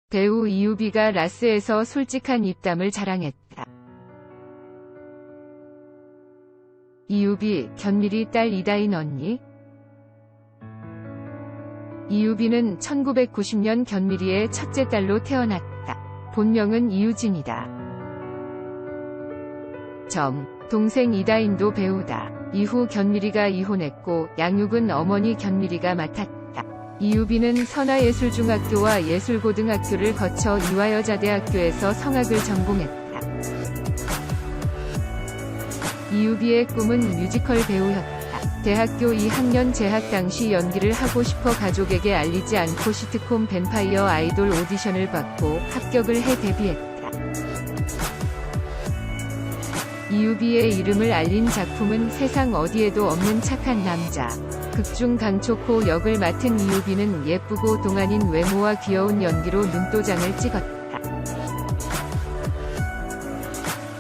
배우 이유비가 라스에서 솔직한 입담을 자랑했다. 이유비, 견미리 딸 이다인 언니? 이유비는 1990년 견미리의 첫째 딸로 태어났다. 본명은 이유진이다. 동생 이다인도 배우다. 이후 견미리가 이혼했고 양육은 어머니 견미리가 맡았다. 이유비는 선화예술중학교와 예술고등학교를 거쳐 이화여자대학교에서 성악을 전공했다. 이유비의 꿈은 뮤지컬 배우였다. 대학교 2학년 재학 당시 연기를 하고 싶어 가족에게 알리지 않고 시트콤 뱀파이어 아이돌 오디션을 받고 합격을 해 데뷔했다. 이유비의 이름을 알린 작품은 세상 어디에도 없는 착한 남자. 극중 강초코 역을 맡은 이유비는 예쁘고 동안인 외모와 귀여운 연기로 눈도장을 찍었다.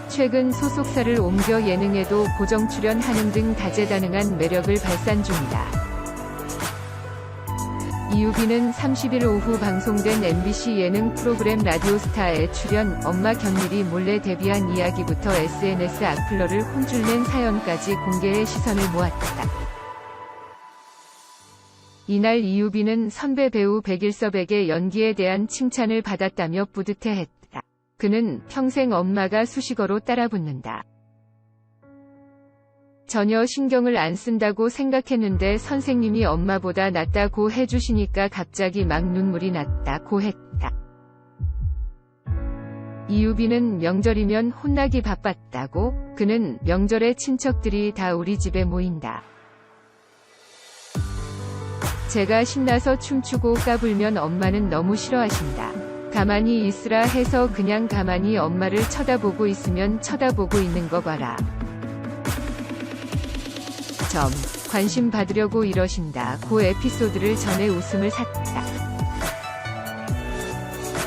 최근 소속사를 옮겨 예능에도 고정 출연하는 등 다재다능한 매력을 발산 중이다. 이유비는 30일 오후 방송된 MBC 예능 프로그램 라디오스타에 출연, 엄마 견미리 몰래 데뷔한 이야기부터 SNS 악플러를 혼쭐낸 사연까지 공개해 시선을 모았다. 이날 이유비는 선배 배우 백일섭에게 연기에 대한 칭찬을 받았다며 뿌듯해했다. 그는 평생 엄마가 수식어로 따라붙는다. 전혀 신경을 안 쓴다고 생각했는데 선생님이 엄마보다 낫다고 해주시니까 갑자기 막 눈물이 났다고 했다. 이유비는 명절이면 혼나기 바빴다고. 그는 명절에 친척들이 다 우리 집에 모인다. 제가 신나서 춤추고 까불면 엄마는 너무 싫어하신다. 가만히 있으라 해서 그냥 가만히 엄마를 쳐다보고 있으면 쳐다보고 있는 거 봐라. 관심 받으려고 이러신다. 그 에피소드를 전해 웃음을 샀다.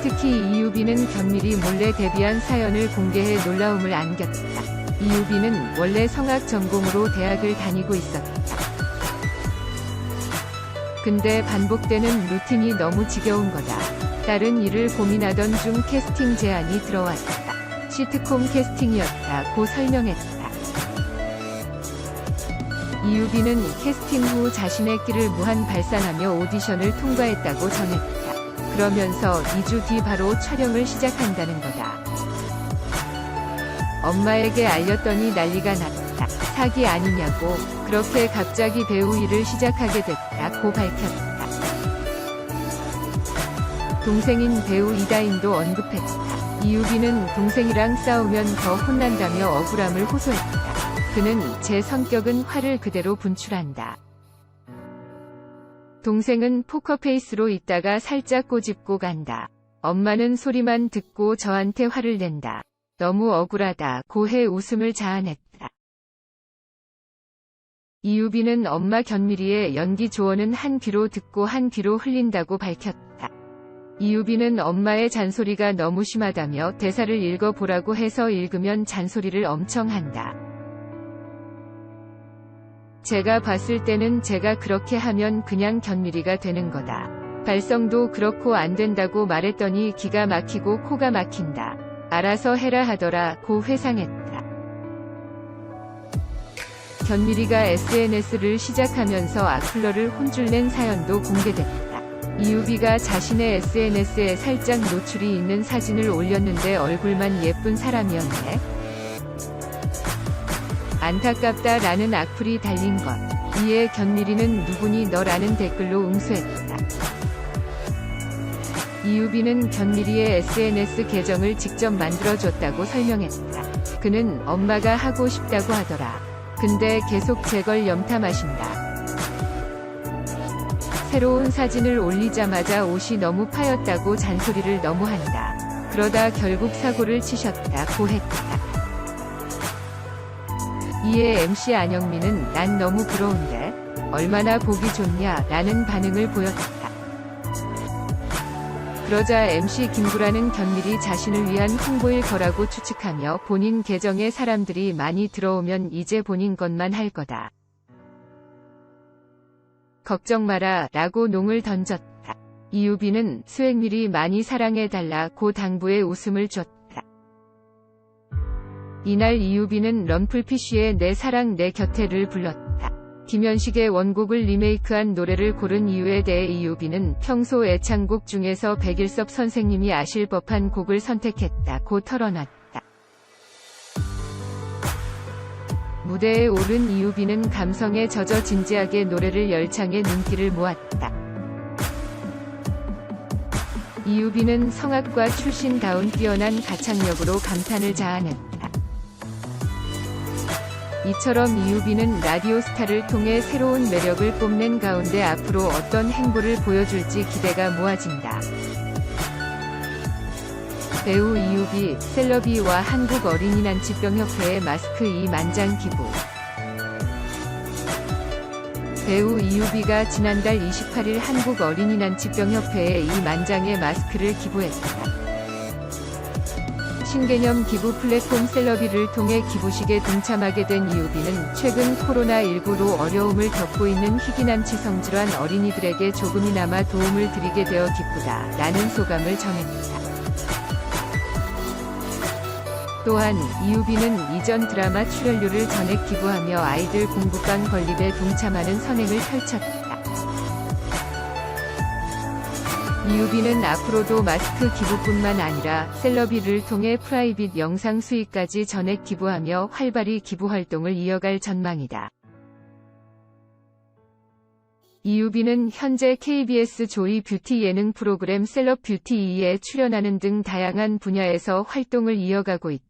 특히 이유비는 견미리 몰래 데뷔한 사연을 공개해 놀라움을 안겼다. 이유비는 원래 성악 전공으로 대학을 다니고 있었다. 근데 반복되는 루틴이 너무 지겨운 거다. 다른 일을 고민하던 중 캐스팅 제안이 들어왔다. 시트콤 캐스팅이었다고 설명했다. 이유비는 캐스팅 후 자신의 끼를 무한 발산하며 오디션을 통과했다고 전했다. 그러면서 2주 뒤 바로 촬영을 시작한다는 거다. 엄마에게 알렸더니 난리가 났다. 사기 아니냐고. 그렇게 갑자기 배우 일을 시작하게 됐다고 밝혔다. 동생인 배우 이다인도 언급했다. 이유비는 동생이랑 싸우면 더 혼난다며 억울함을 호소했다. 그는 제 성격은 화를 그대로 분출한다. 동생은 포커페이스로 있다가 살짝 꼬집고 간다. 엄마는 소리만 듣고 저한테 화를 낸다. 너무 억울하다고 해 웃음을 자아냈다. 이유비는 엄마 견미리의 연기 조언은 한 귀로 듣고 한 귀로 흘린다고 밝혔다. 이유비는 엄마의 잔소리가 너무 심하다며 대사를 읽어보라고 해서 읽으면 잔소리를 엄청 한다. 제가 봤을 때는 제가 그렇게 하면 그냥 견미리가 되는 거다. 발성도 그렇고 안 된다고 말했더니 기가 막히고 코가 막힌다. 알아서 해라 하더라고 회상했다. 견미리가 SNS를 시작하면서 악플러를 혼쭐낸 사연도 공개됐다. 이유비가 자신의 SNS에 살짝 노출이 있는 사진을 올렸는데 얼굴만 예쁜 사람이었네. 안타깝다 라는 악플이 달린 것. 이에 견미리는 누구니 너라는 댓글로 응수했다. 이유비는 견미리의 SNS 계정을 직접 만들어줬다고 설명했다. 그는 엄마가 하고 싶다고 하더라. 근데 계속 제 걸 염탐하신다. 새로운 사진을 올리자마자 옷이 너무 파였다고 잔소리를 너무 한다. 그러다 결국 사고를 치셨다고 했다. 이에 MC 안영미는 난 너무 부러운데 얼마나 보기 좋냐 라는 반응을 보였다. 그러자 MC 김구라는 견미리 자신을 위한 홍보일 거라고 추측하며 본인 계정에 사람들이 많이 들어오면 이제 본인 것만 할 거다. 걱정 마라 라고 농을 던졌다. 이유빈은 수액밀이 많이 사랑해달라고 당부해 웃음을 줬다. 이날 이유빈은 럼플피쉬의 내 사랑 내 곁에를 불렀다. 김현식의 원곡을 리메이크한 노래를 고른 이유에 대해 이유빈은 평소 애창곡 중에서 백일섭 선생님이 아실 법한 곡을 선택했다고 털어놨다. 무대에 오른 이유빈은 감성에 젖어 진지하게 노래를 열창해 눈길을 모았다. 이유빈은 성악과 출신다운 뛰어난 가창력으로 감탄을 자아냈다. 이처럼 이유빈은 라디오스타를 통해 새로운 매력을 뽐낸 가운데 앞으로 어떤 행보를 보여줄지 기대가 모아진다. 배우 이유비, 셀러비와 한국어린이난치병협회의 마스크 2만장 기부. 배우 이유비가 지난달 28일 한국어린이난치병협회에 2만장의 마스크를 기부했다. 신개념 기부 플랫폼 셀러비를 통해 기부식에 동참하게 된 이유빈은 최근 코로나19로 어려움을 겪고 있는 희귀난치 성질환 어린이들에게 조금이나마 도움을 드리게 되어 기쁘다 라는 소감을 전했다. 또한 이유빈은 이전 드라마 출연료를 전액 기부하며 아이들 공부방 건립에 동참하는 선행을 펼쳤다. 이유빈은 앞으로도 마스크 기부뿐만 아니라 셀러비를 통해 프라이빗 영상 수익까지 전액 기부하며 활발히 기부 활동을 이어갈 전망이다. 이유빈은 현재 KBS 조이 뷰티 예능 프로그램 셀럽 뷰티 2에 출연하는 등 다양한 분야에서 활동을 이어가고 있다.